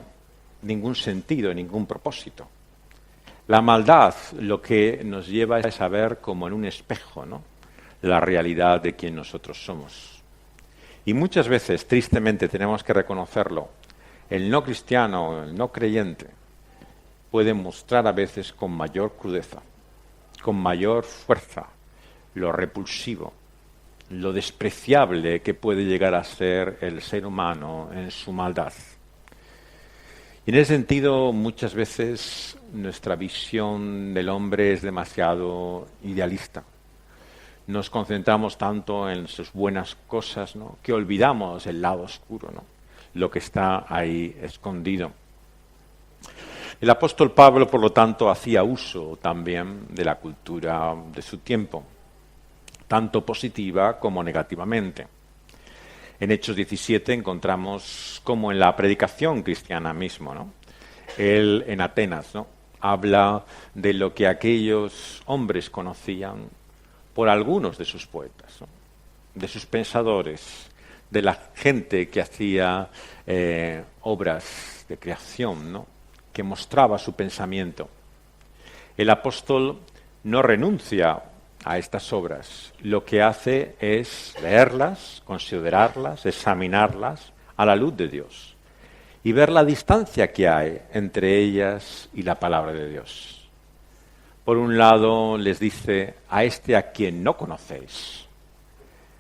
ningún sentido, ningún propósito. La maldad lo que nos lleva es a ver como en un espejo, ¿no?, la realidad de quien nosotros somos. Y muchas veces, tristemente, tenemos que reconocerlo, el no cristiano, el no creyente, puede mostrar a veces con mayor crudeza, con mayor fuerza, lo repulsivo, lo despreciable que puede llegar a ser el ser humano en su maldad. Y en ese sentido, muchas veces nuestra visión del hombre es demasiado idealista. Nos concentramos tanto en sus buenas cosas, ¿no?, que olvidamos el lado oscuro, ¿no?, lo que está ahí escondido. El apóstol Pablo, por lo tanto, hacía uso también de la cultura de su tiempo, tanto positiva como negativamente. En Hechos 17 encontramos como en la predicación cristiana mismo, ¿no?, él en Atenas, ¿no?, habla de lo que aquellos hombres conocían por algunos de sus poetas, ¿no?, de sus pensadores, de la gente que hacía obras de creación, ¿no?, que mostraba su pensamiento. El apóstol no renuncia a estas obras. Lo que hace es leerlas, considerarlas, examinarlas a la luz de Dios y ver la distancia que hay entre ellas y la palabra de Dios. Por un lado les dice, a este a quien no conocéis,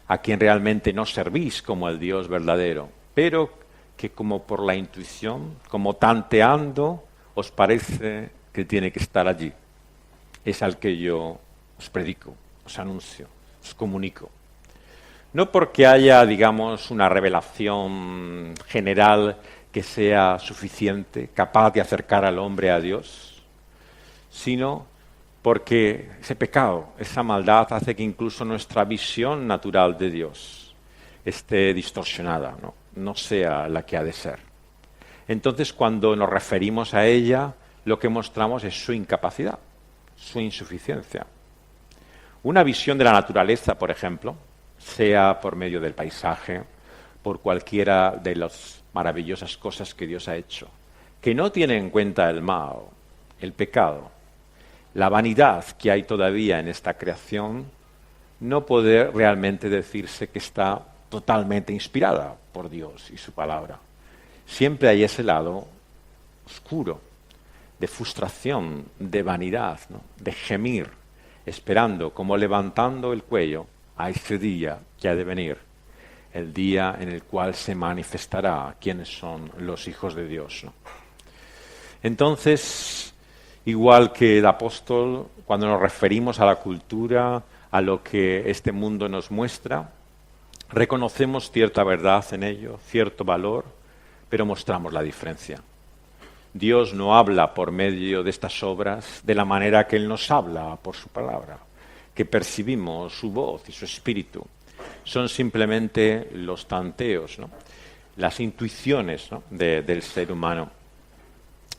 a quien realmente no servís como el Dios verdadero, pero que como por la intuición, como tanteando, os parece que tiene que estar allí. Es al que yo os predico, os anuncio, os comunico. No porque haya, digamos, una revelación general que sea suficiente, capaz de acercar al hombre a Dios, sino porque ese pecado, esa maldad hace que incluso nuestra visión natural de Dios esté distorsionada, no sea la que ha de ser. Entonces, cuando nos referimos a ella, lo que mostramos es su incapacidad, su insuficiencia. Una visión de la naturaleza, por ejemplo, sea por medio del paisaje, por cualquiera de las maravillosas cosas que Dios ha hecho, que no tiene en cuenta el mal, el pecado, la vanidad que hay todavía en esta creación, no puede realmente decirse que está totalmente inspirada por Dios y su palabra. Siempre hay ese lado oscuro, de frustración, de vanidad, ¿no? De gemir, esperando, como levantando el cuello a ese día que ha de venir, el día en el cual se manifestará quiénes son los hijos de Dios, ¿no? Entonces, igual que el apóstol, cuando nos referimos a la cultura, a lo que este mundo nos muestra, reconocemos cierta verdad en ello, cierto valor, pero mostramos la diferencia. Dios no habla por medio de estas obras de la manera que Él nos habla por su palabra, que percibimos su voz y su espíritu. Son simplemente los tanteos, ¿no? Las intuiciones, ¿no? del ser humano.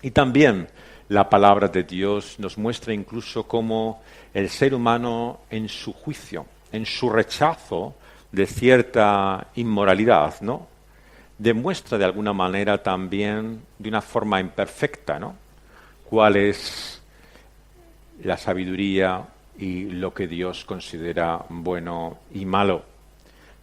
Y también la palabra de Dios nos muestra incluso cómo el ser humano en su juicio, en su rechazo de cierta inmoralidad, ¿no? Demuestra de alguna manera también, de una forma imperfecta, ¿no? Cuál es la sabiduría y lo que Dios considera bueno y malo.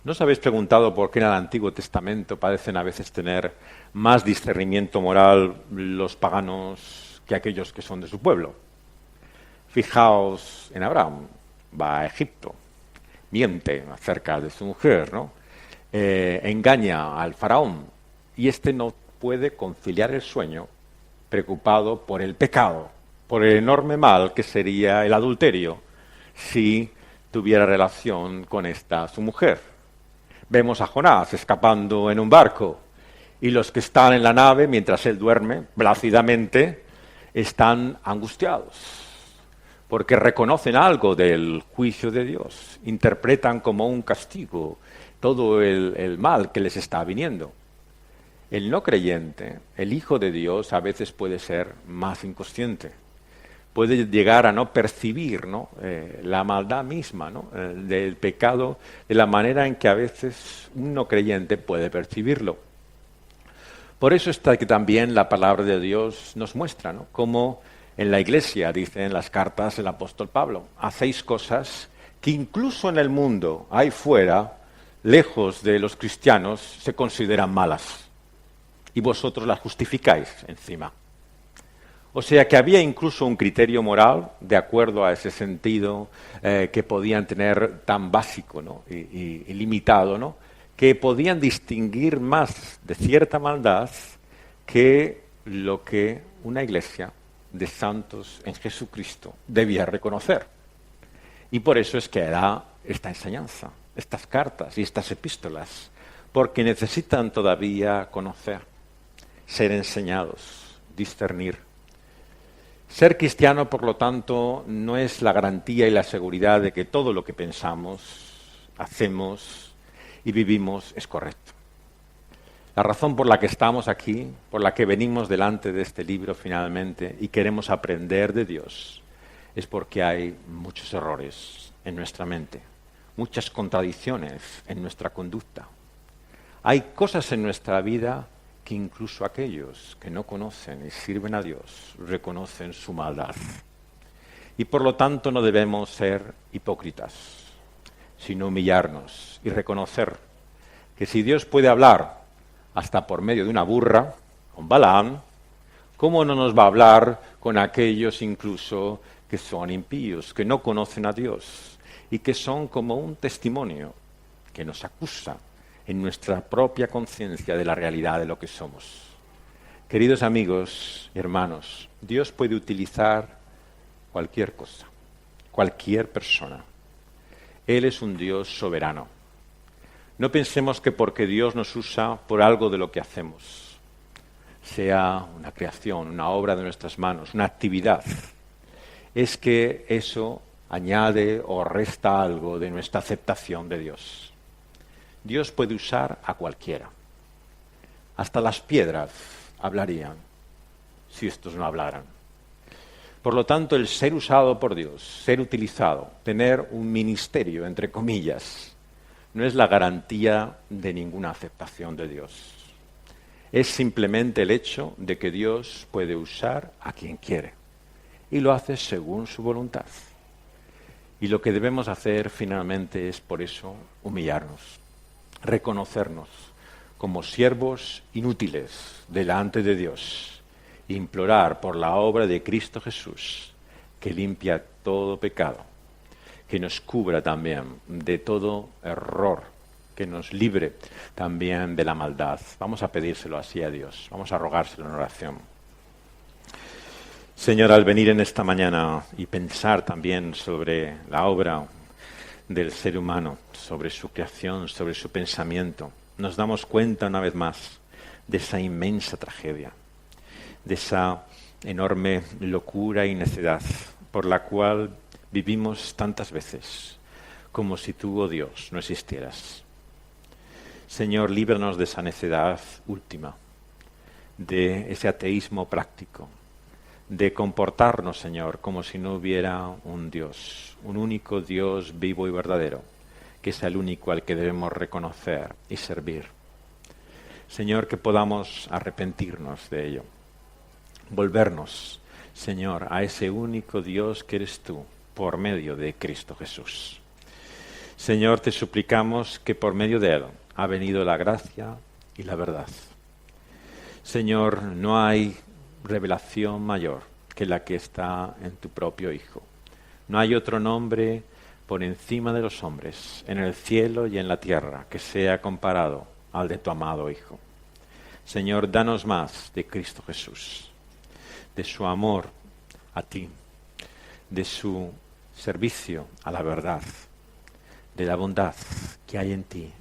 ¿No os habéis preguntado por qué en el Antiguo Testamento parecen a veces tener más discernimiento moral los paganos que aquellos que son de su pueblo? Fijaos en Abraham, va a Egipto, miente acerca de su mujer, ¿no? Engaña al faraón y éste no puede conciliar el sueño, preocupado por el pecado, por el enorme mal que sería el adulterio si tuviera relación con esta su mujer. Vemos a Jonás escapando en un barco y los que están en la nave mientras él duerme plácidamente están angustiados porque reconocen algo del juicio de Dios, interpretan como un castigo todo el mal que les está viniendo. El no creyente, el Hijo de Dios, a veces puede ser más inconsciente. Puede llegar a no percibir, ¿no? La maldad misma, ¿no? Del pecado, de la manera en que a veces un no creyente puede percibirlo. Por eso está que también la palabra de Dios nos muestra, ¿no? Cómo en la Iglesia, dice en las cartas el apóstol Pablo, hacéis cosas que incluso en el mundo, ahí fuera, lejos de los cristianos, se consideran malas. Y vosotros las justificáis encima. O sea que había incluso un criterio moral, de acuerdo a ese sentido que podían tener tan básico, ¿no? y limitado, ¿no? Que podían distinguir más de cierta maldad que lo que una iglesia de santos en Jesucristo debía reconocer. Y por eso es que da esta enseñanza, estas cartas y estas epístolas, porque necesitan todavía conocer, ser enseñados, discernir. Ser cristiano, por lo tanto, no es la garantía y la seguridad de que todo lo que pensamos, hacemos y vivimos es correcto. La razón por la que estamos aquí, por la que venimos delante de este libro finalmente y queremos aprender de Dios, es porque hay muchos errores en nuestra mente, muchas contradicciones en nuestra conducta. Hay cosas en nuestra vida que incluso aquellos que no conocen y sirven a Dios reconocen su maldad. Y por lo tanto no debemos ser hipócritas, sino humillarnos y reconocer que si Dios puede hablar hasta por medio de una burra, con Balaam, ¿cómo no nos va a hablar con aquellos incluso que son impíos, que no conocen a Dios y que son como un testimonio que nos acusa en nuestra propia conciencia de la realidad de lo que somos? Queridos amigos y hermanos, Dios puede utilizar cualquier cosa, cualquier persona. Él es un Dios soberano. No pensemos que porque Dios nos usa por algo de lo que hacemos, sea una creación, una obra de nuestras manos, una actividad, es que eso añade o resta algo de nuestra aceptación de Dios. Dios puede usar a cualquiera. Hasta las piedras hablarían si estos no hablaran. Por lo tanto, el ser usado por Dios, ser utilizado, tener un ministerio, entre comillas, no es la garantía de ninguna aceptación de Dios. Es simplemente el hecho de que Dios puede usar a quien quiere. y lo hace según su voluntad. Y lo que debemos hacer finalmente es por eso humillarnos, reconocernos como siervos inútiles delante de Dios, implorar por la obra de Cristo Jesús, que limpia todo pecado, que nos cubra también de todo error, que nos libre también de la maldad. Vamos a pedírselo así a Dios, vamos a rogárselo en oración. Señor, al venir en esta mañana y pensar también sobre la obra del ser humano, sobre su creación, sobre su pensamiento, nos damos cuenta una vez más de esa inmensa tragedia, de esa enorme locura y necedad por la cual vivimos tantas veces, como si tú, oh Dios, no existieras. Señor, líbranos de esa necedad última, de ese ateísmo práctico, de comportarnos, Señor, como si no hubiera un Dios, un único Dios vivo y verdadero, que es el único al que debemos reconocer y servir. Señor, que podamos arrepentirnos de ello, volvernos, Señor, a ese único Dios que eres tú, por medio de Cristo Jesús. Señor, te suplicamos que por medio de Él ha venido la gracia y la verdad. Señor, no hay revelación mayor que la que está en tu propio Hijo. No hay otro nombre por encima de los hombres, en el cielo y en la tierra, que sea comparado al de tu amado Hijo. Señor, danos más de Cristo Jesús, de su amor a ti, de su servicio a la verdad, de la bondad que hay en ti,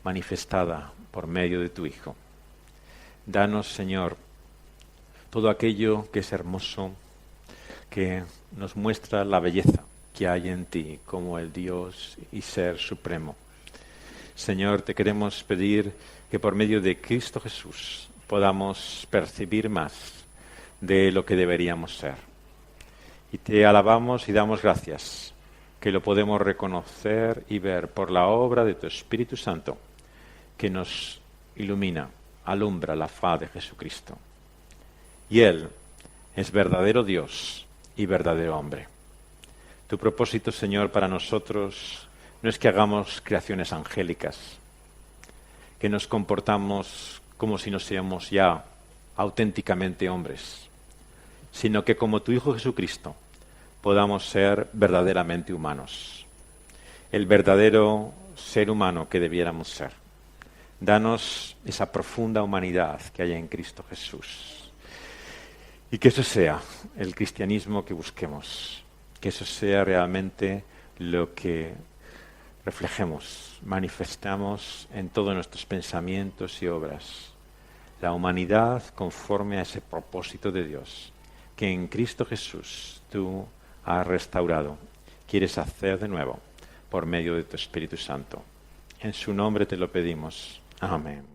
manifestada por medio de tu Hijo. Danos, Señor, todo aquello que es hermoso, que nos muestra la belleza que hay en ti como el Dios y Ser Supremo. Señor, te queremos pedir que por medio de Cristo Jesús podamos percibir más de lo que deberíamos ser. Y te alabamos y damos gracias, que lo podemos reconocer y ver por la obra de tu Espíritu Santo, que nos ilumina, alumbra la faz de Jesucristo. Y Él es verdadero Dios y verdadero hombre. Tu propósito, Señor, para nosotros no es que hagamos creaciones angélicas, que nos comportamos como si no seamos ya auténticamente hombres, sino que como tu Hijo Jesucristo podamos ser verdaderamente humanos, el verdadero ser humano que debiéramos ser. Danos esa profunda humanidad que hay en Cristo Jesús. Y que eso sea el cristianismo que busquemos, que eso sea realmente lo que reflejemos, manifestamos en todos nuestros pensamientos y obras. La humanidad conforme a ese propósito de Dios, que en Cristo Jesús tú has restaurado, quieres hacer de nuevo por medio de tu Espíritu Santo. En su nombre te lo pedimos. Amén.